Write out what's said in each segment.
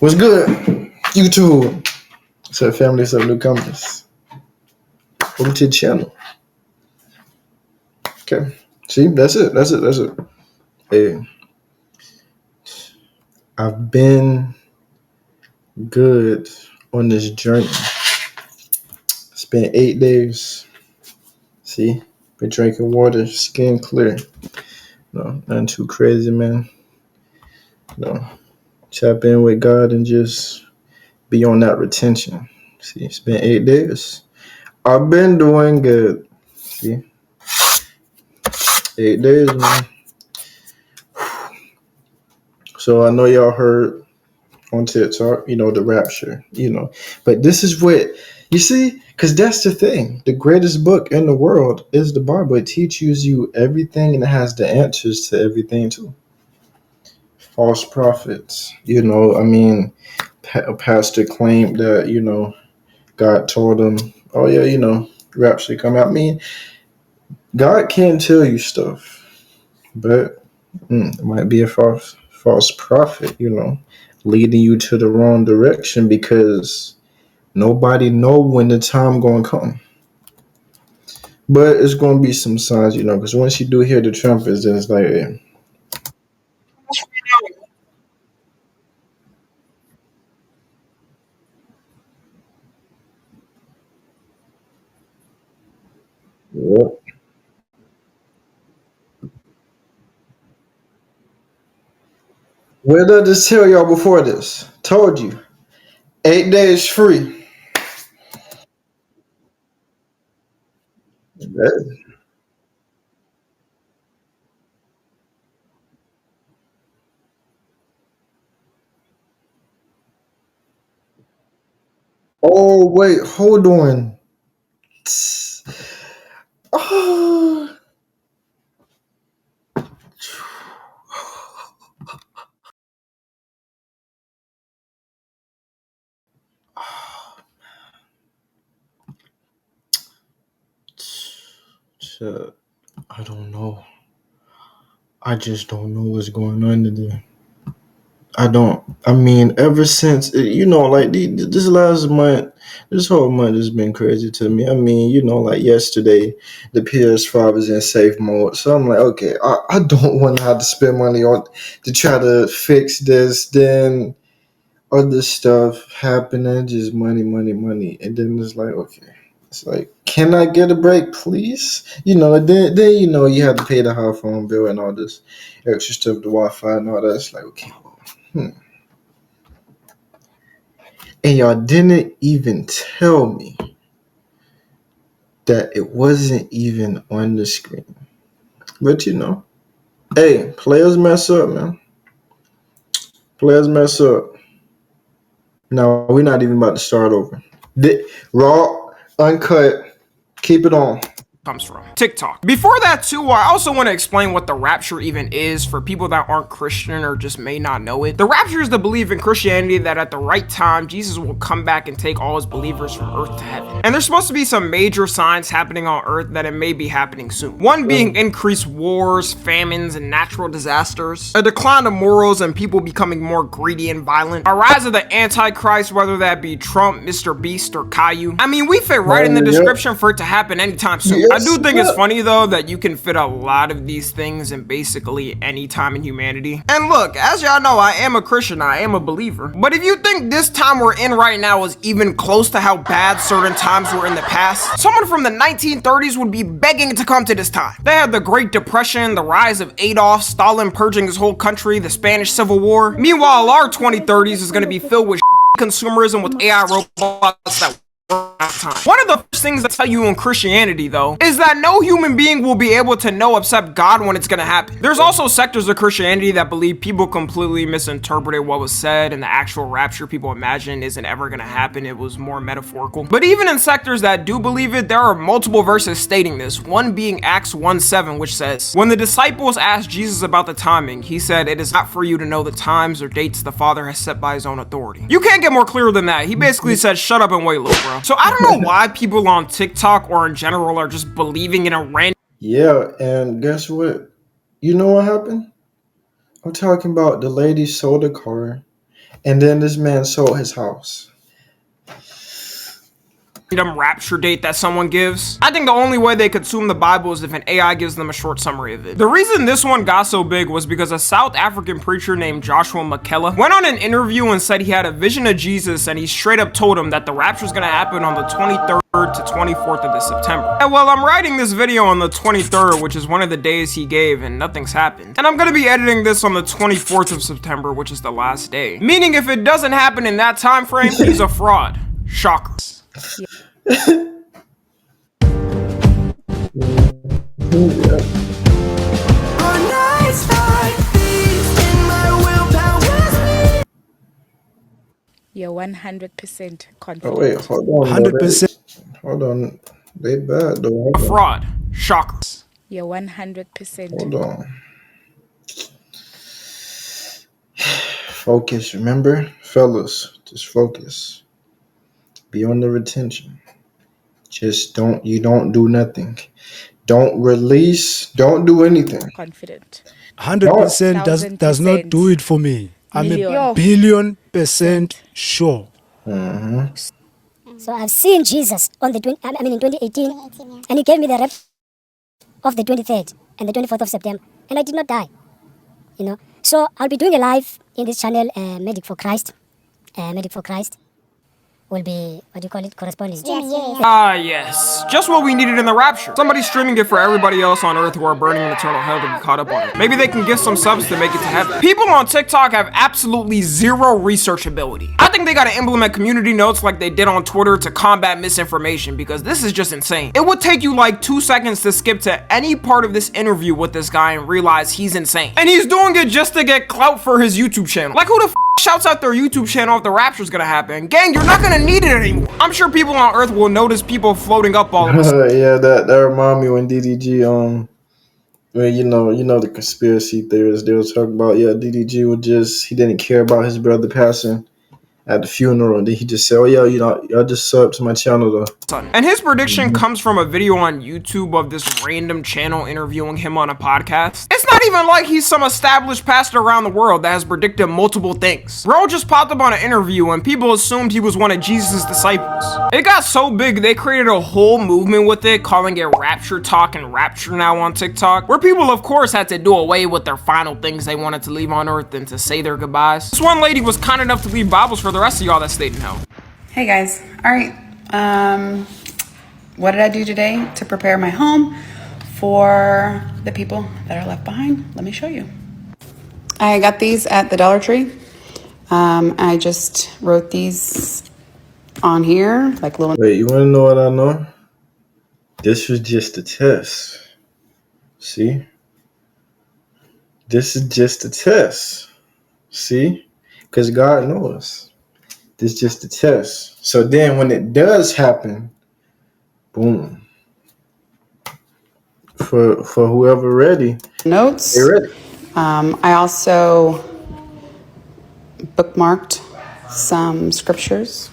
What's good? YouTube. What's up, family? What's up, newcomers? Welcome to the channel. Okay. See, that's it. Hey, I've been good on this journey. It's been 8 days. See, been drinking water, skin clear. No, nothing too crazy, man. No, tap in with God and just be on that retention. See, it's been 8 days. I've been doing good. See, 8 days, man. So I know y'all heard on TikTok, the Rapture, But this is what you see, because that's the thing. The greatest book in the world is the Bible. It teaches you everything and it has the answers to everything too. False prophets, a pastor claimed that, God told him, oh yeah, Rapture come out. I mean, God can tell you stuff, but it might be a false prophet, leading you to the wrong direction because nobody know when the time gonna come. But it's gonna be some signs, because once you do hear the trumpets, then it's like, hey. Yep. What did I just tell y'all before this? Told you. 8 days free. That- Oh wait, hold on. Oh, shit. I don't know. I just don't know what's going on today. I don't. I mean, ever since like this last month, this whole month has been crazy to me. I mean, like yesterday, the PS5 is in safe mode, so I'm like, okay, I don't want to have to spend money on to try to fix this. Then other stuff happening, just money, and then it's like, okay, it's like, can I get a break, please? Then you have to pay the high phone bill and all this extra stuff, the Wi-Fi and all that. It's like, okay. Hmm. And y'all didn't even tell me that it wasn't even on the screen. But hey, players mess up, man. Players mess up. Now we're not even about to start over. Raw, uncut, keep it on. Comes from TikTok. Before that too, I also want to explain what the rapture even is for people that aren't Christian or just may not know it. The rapture is the belief in Christianity that at the right time, Jesus will come back and take all his believers from earth to heaven. And there's supposed to be some major signs happening on earth that it may be happening soon. One being increased wars, famines, and natural disasters, a decline of morals and people becoming more greedy and violent, a rise of the Antichrist, whether that be Trump, Mr. Beast, or Caillou. I mean, we fit right in the description for it to happen anytime soon. I do think it's funny though that you can fit a lot of these things in basically any time in humanity. And look, as y'all know, I am a Christian, I am a believer. But if you think this time we're in right now is even close to how bad certain times were in the past, someone from the 1930s would be begging to come to this time. They had the Great Depression, the rise of Adolf, Stalin purging his whole country, the Spanish Civil War. Meanwhile, our 2030s is going to be filled with consumerism with AI robots that time. One of the first things I tell you in Christianity, though, is that no human being will be able to know except God when it's gonna happen. There's also sectors of Christianity that believe people completely misinterpreted what was said, and the actual rapture people imagine isn't ever gonna happen. It was more metaphorical. But even in sectors that do believe it, there are multiple verses stating this, one being Acts 1:7, which says, when the disciples asked Jesus about the timing, he said, it is not for you to know the times or dates the Father has set by his own authority. You can't get more clear than that. He basically said, shut up and wait, little bro. So I don't know why people on TikTok or in general are just believing in a random. Yeah, and guess what? You know what happened? I'm talking about the lady sold a car And then this man sold his house. Rapture date that someone gives. I think the only way they consume the Bible is if an AI gives them a short summary of it. The reason this one got so big was because a South African preacher named Joshua McKellar went on an interview and said he had a vision of Jesus, and he straight up told him that the rapture is gonna happen on the 23rd to 24th of this September. And well, I'm writing this video on the 23rd, which is one of the days he gave, and nothing's happened. And I'm gonna be editing this on the 24th of September, which is the last day. Meaning if it doesn't happen in that time frame, he's a fraud. Shocker. You're 100% Oh wait, confident. hold on. 100%. Hold on. They bad though. Hold on. Fraud. Shocker. You're 100%. Hold on. Focus, remember? Fellas, just focus. Be on the retention. Just you don't do nothing. Don't release, don't do anything. Confident. 100% does not do it for me. I'm a billion% sure. So I've seen Jesus on the in 2018, and he gave me the rep of the 23rd and the 24th of September, and I did not die. So I'll be doing a live in this channel, Medic for Christ. Medic for Christ will be, what do you call it, corresponding. Ah, yes. Just what we needed in the Rapture. Somebody streaming it for everybody else on Earth who are burning in eternal hell to be caught up on it. Maybe they can get some subs to make it to heaven. People on TikTok have absolutely zero research ability. I think they gotta implement community notes like they did on Twitter to combat misinformation, because this is just insane. It would take you like 2 seconds to skip to any part of this interview with this guy and realize he's insane. And he's doing it just to get clout for his YouTube channel. Like, who the shouts out their YouTube channel if the Rapture's gonna happen? Gang, you're not gonna need it anymore. I'm sure people on Earth will notice people floating up all of us. Yeah, that remind me when DDG when you know the conspiracy theorists, they were talking about, yeah, DDG he didn't care about his brother passing at the funeral, and then he just said, oh yeah, y'all just sub to my channel though. And his prediction comes from a video on YouTube of this random channel interviewing him on a podcast. It's not even like he's some established pastor around the world that has predicted multiple things. Bro just popped up on an interview and people assumed he was one of Jesus' disciples. It got so big they created a whole movement with it, calling it Rapture Talk and Rapture Now on TikTok, where people of course had to do away with their final things they wanted to leave on Earth and to say their goodbyes. This one lady was kind enough to leave Bibles for the rest of y'all that stayed in hell. Hey guys, all right. What did I do today to prepare my home for the people that are left behind? Let me show you. I got these at the Dollar Tree. I just wrote these on here, like little. Wait, you want to know what I know? This was just a test. See? This is just a test. See? Because God knows. This is just a test. So then when it does happen, boom. For whoever ready. Notes. They're ready. I also bookmarked some scriptures.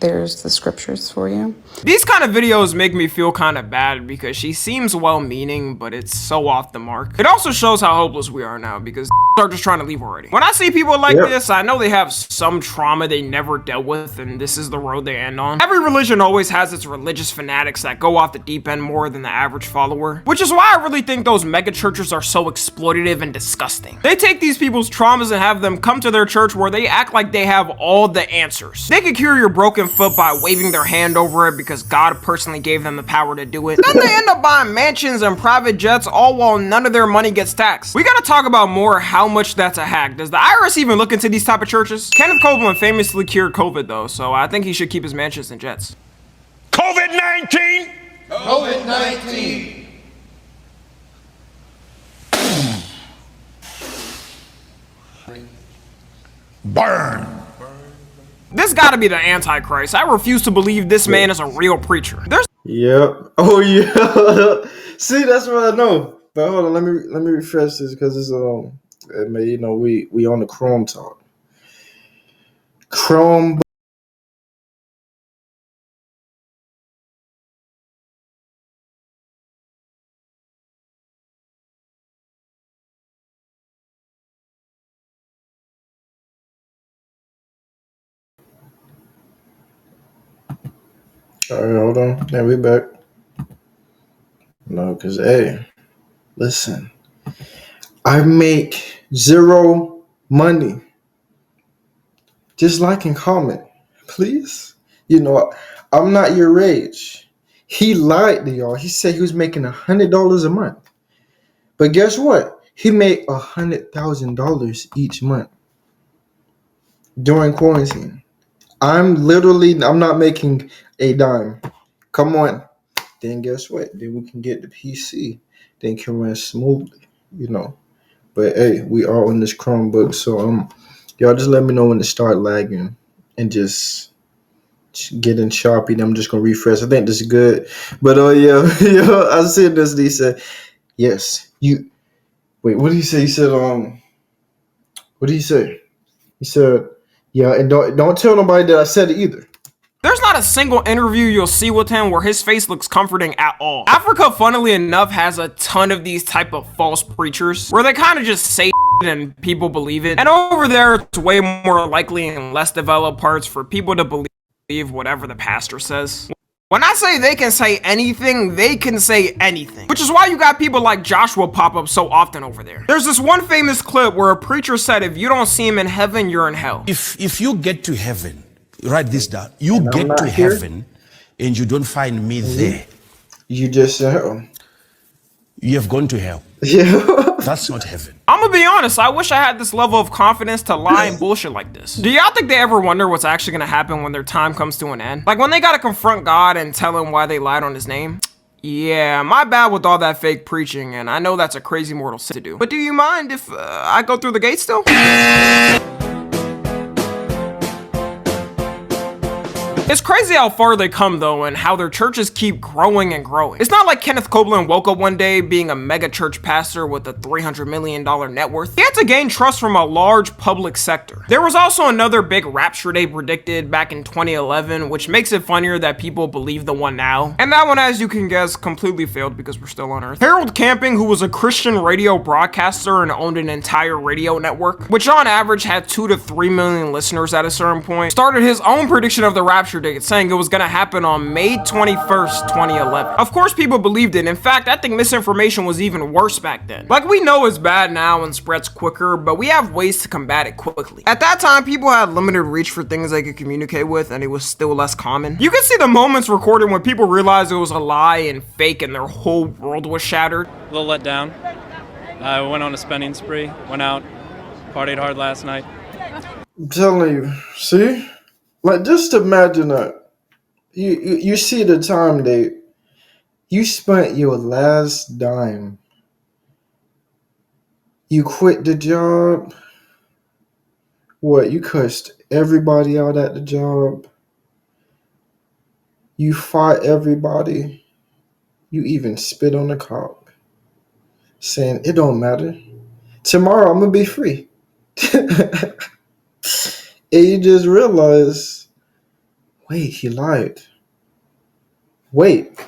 There's the scriptures for you. These kind of videos make me feel kind of bad because she seems well-meaning, but it's so off the mark. It also shows how hopeless we are now because are just trying to leave already. When I see people like this, I know they have some trauma they never dealt with, and this is the road they end on. Every religion always has its religious fanatics that go off the deep end more than the average follower, which is why I really think those mega churches are so exploitative and disgusting. They take these people's traumas and have them come to their church where they act like they have all the answers. They can cure your broken foot by waving their hand over it because God personally gave them the power to do it. Then they end up buying mansions and private jets, all while none of their money gets taxed. We gotta talk about more how much that's a hack. Does the IRS even look into these type of churches? Kenneth Copeland famously cured COVID though, so I think he should keep his mansions and jets. COVID-19! COVID-19! Burn! This gotta be the Antichrist. I refuse to believe this man is a real preacher. There's Yep. Oh yeah. See, that's what I know. But hold on, let me refresh this because it's we on the Chrome talk. Chrome All right, hold on. Now we back. No, because, hey, listen. I make zero money. Just like and comment, please. I'm not your age. He lied to y'all. He said he was making $100 a month. But guess what? He made $100,000 each month during quarantine. I'm not making a dime. Come on. Then guess what? Then we can get the PC. Then can run smoothly. But hey, we are on this Chromebook, so y'all just let me know when to start lagging and just getting choppy. I'm just gonna refresh. I think this is good. But yeah, yeah, I said this. He said, yes, you. Wait, what did he say? He said, what did he say? He said, yeah, and don't tell nobody that I said it either. There's not a single interview you'll see with him where his face looks comforting at all. Africa, funnily enough, has a ton of these type of false preachers where they kind of just say and people believe it. And over there, it's way more likely in less developed parts for people to believe whatever the pastor says. When I say they can say anything, they can say anything. Which is why you got people like Joshua pop up so often over there. There's this one famous clip where a preacher said, if you don't see him in heaven, you're in hell. If you get to heaven, write this down. You get to heaven and you don't find me there. You just said hell. You have gone to hell. Yeah. That's not heaven. I'm gonna be honest, I wish I had this level of confidence to lie and bullshit like this. Do y'all think they ever wonder what's actually gonna happen when their time comes to an end? Like when they gotta confront God and tell him why they lied on his name? Yeah, my bad with all that fake preaching, and I know that's a crazy mortal sin to do. But do you mind if I go through the gate still? It's crazy how far they come though, and how their churches keep growing and growing. It's not like Kenneth Copeland woke up one day being a mega church pastor with a $300 million net worth. He had to gain trust from a large public sector. There was also another big rapture they predicted back in 2011, which makes it funnier that people believe the one now. And that one, as you can guess, completely failed because we're still on Earth. Harold Camping, who was a Christian radio broadcaster and owned an entire radio network, which on average had 2 to 3 million listeners at a certain point, started his own prediction of the rapture date, saying it was gonna happen on May 21st, 2011. Of course people believed it. In fact, I think misinformation was even worse back then. Like, we know it's bad now and spreads quicker, but we have ways to combat it quickly. At that time, people had limited reach for things they could communicate with, and it was still less common. You can see the moments recorded when people realized it was a lie and fake and their whole world was shattered. A little let down. I went on a spending spree, went out, partied hard last night. I'm telling you, see? Like, just imagine that. You see the time date. You spent your last dime. You quit the job. What? You cussed everybody out at the job. You fought everybody. You even spit on the cop. Saying, it don't matter. Tomorrow I'm going to be free. And you just realize, wait, he lied. Wait,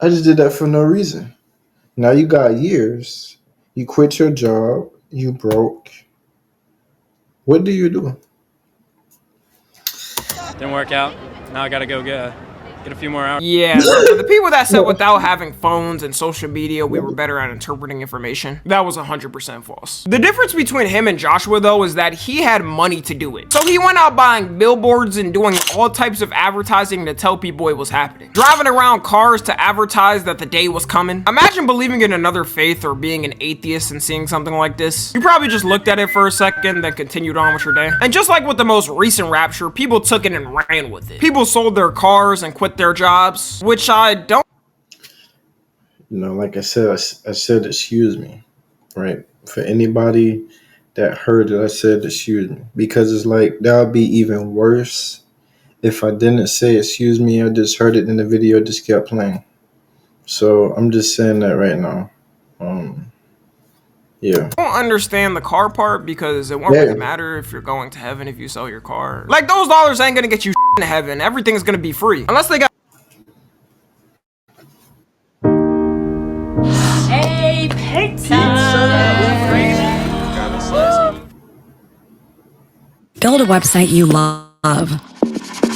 I just did that for no reason. Now you got years. You quit your job. You broke. What do you do? Didn't work out. Now I gotta go get a few more hours. Yeah, so for the people that said without having phones and social media we were better at interpreting information, that was 100% false. The difference between him and Joshua though is that he had money to do it. So he went out buying billboards and doing all types of advertising to tell people it was happening. Driving around cars to advertise that the day was coming. Imagine believing in another faith or being an atheist and seeing something like this. You probably just looked at it for a second, then continued on with your day. And just like with the most recent rapture, people took it and ran with it. People sold their cars and quit their jobs, which I don't. Like I said, I said excuse me, right? For anybody that heard it, I said excuse me. Because it's like, that would be even worse if I didn't say excuse me. I just heard it in the video, just kept playing. So I'm just saying that right now. Yeah. I don't understand the car part because it won't really matter if you're going to heaven if you sell your car. Like, those dollars ain't gonna get you in heaven. Everything's gonna be free. Unless they got. Hey, pizza! Build a website you love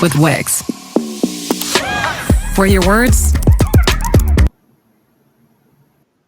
with Wix. Were your words?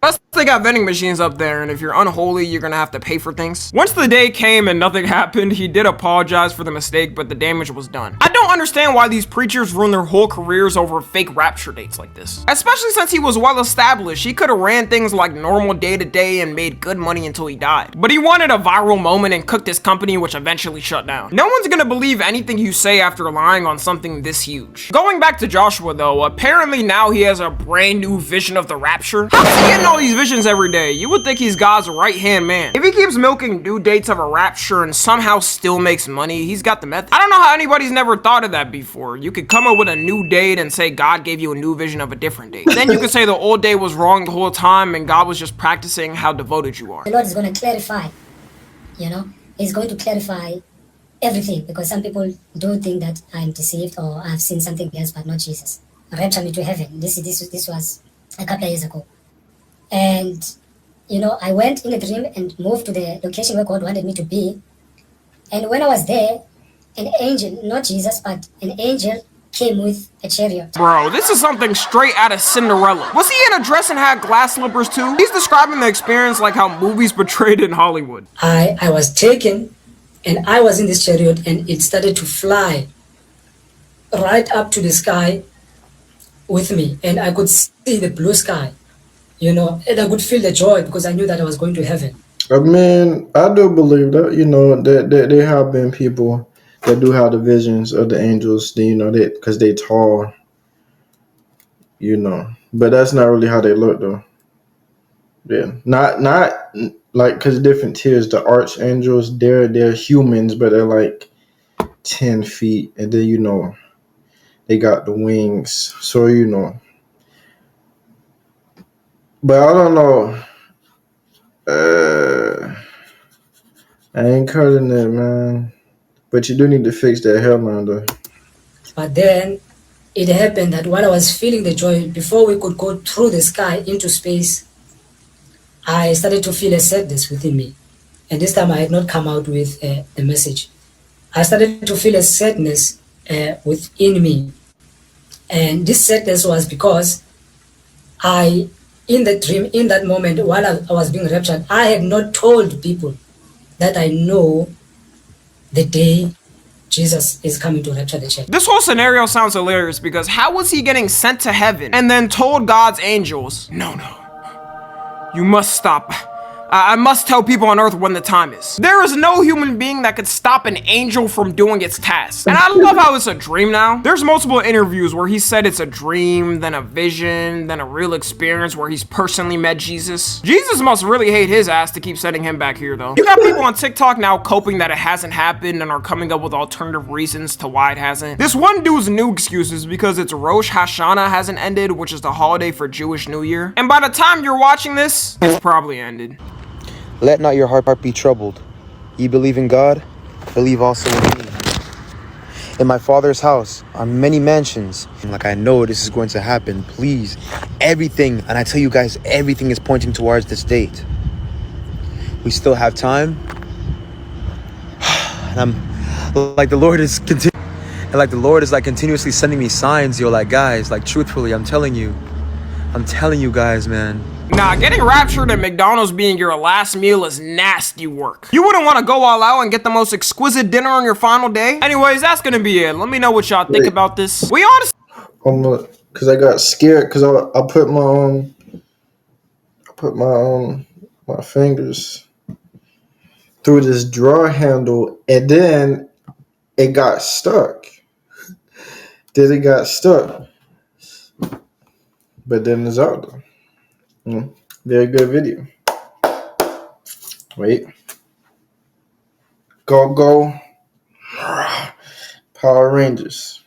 Plus, they got vending machines up there, and if you're unholy, you're gonna have to pay for things. Once the day came and nothing happened, he did apologize for the mistake, but the damage was done. I don't understand why these preachers ruin their whole careers over fake rapture dates like this. Especially since he was well established, he could have ran things like normal day to day and made good money until he died. But he wanted a viral moment and cooked his company, which eventually shut down. No one's gonna believe anything you say after lying on something this huge. Going back to Joshua though, apparently now he has a brand new vision of the rapture. How is he getting all these visions every day? You would think he's God's right-hand man. If he keeps milking due dates of a rapture and somehow still makes money, he's got the method. I don't know how anybody's never thought of that before. You could come up with a new date and say God gave you a new vision of a different date. Then you could say the old day was wrong the whole time and God was just practicing how devoted you are. The Lord is going to clarify, He's going to clarify everything, because some people do think that I'm deceived or I've seen something else but not Jesus. Rapture me to heaven. This was a couple of years ago. And, I went in a dream and moved to the location where God wanted me to be. And when I was there, an angel, not Jesus, but an angel came with a chariot. Bro, this is something straight out of Cinderella. Was he in a dress and had glass slippers too? He's describing the experience like how movies portrayed in Hollywood. I was taken and I was in this chariot and it started to fly right up to the sky with me. And I could see the blue sky. And I could feel the joy because I knew that I was going to heaven. I mean, I do believe that, that there have been people that do have the visions of the angels, because they tall, but that's not really how they look though. Yeah, not like, because different tiers, the archangels, they're humans, but they're like 10 feet, and then, they got the wings, so, but I don't know. I ain't cutting it, man. But you do need to fix that hairline, though. But then it happened that while I was feeling the joy, before we could go through the sky into space, I started to feel a sadness within me. And this time I had not come out with the message. I started to feel a sadness within me. And this sadness was because in the dream, in that moment, while I was being raptured, I had not told people that I know the day Jesus is coming to rapture the church. This whole scenario sounds hilarious because how was he getting sent to heaven and then told God's angels, no, you must stop. I must tell people on earth when the time is. There is no human being that could stop an angel from doing its task. And I love how it's a dream now. There's multiple interviews where he said it's a dream, then a vision, then a real experience where he's personally met Jesus. Jesus must really hate his ass to keep sending him back here though. You got people on TikTok now coping that it hasn't happened and are coming up with alternative reasons to why it hasn't. This one dude's new excuse is because it's Rosh Hashanah hasn't ended, which is the holiday for Jewish New Year. And by the time you're watching this, it's probably ended. Let not your heart be troubled. Ye believe in God, believe also in me. In my Father's house are many mansions. Like, I know this is going to happen. Please, everything, and I tell you guys, everything is pointing towards this date. We still have time. And I'm like, the Lord is continuously sending me signs, like, guys, like, truthfully, I'm telling you guys, man. Nah, getting raptured at McDonald's being your last meal is nasty work. You wouldn't want to go all out and get the most exquisite dinner on your final day? Anyways, that's gonna be it. Let me know what y'all think about this. We honestly... Because I got scared because I put my fingers through this drawer handle and then it got stuck. But then it's out though. Very good video. Wait. Go. Power Rangers.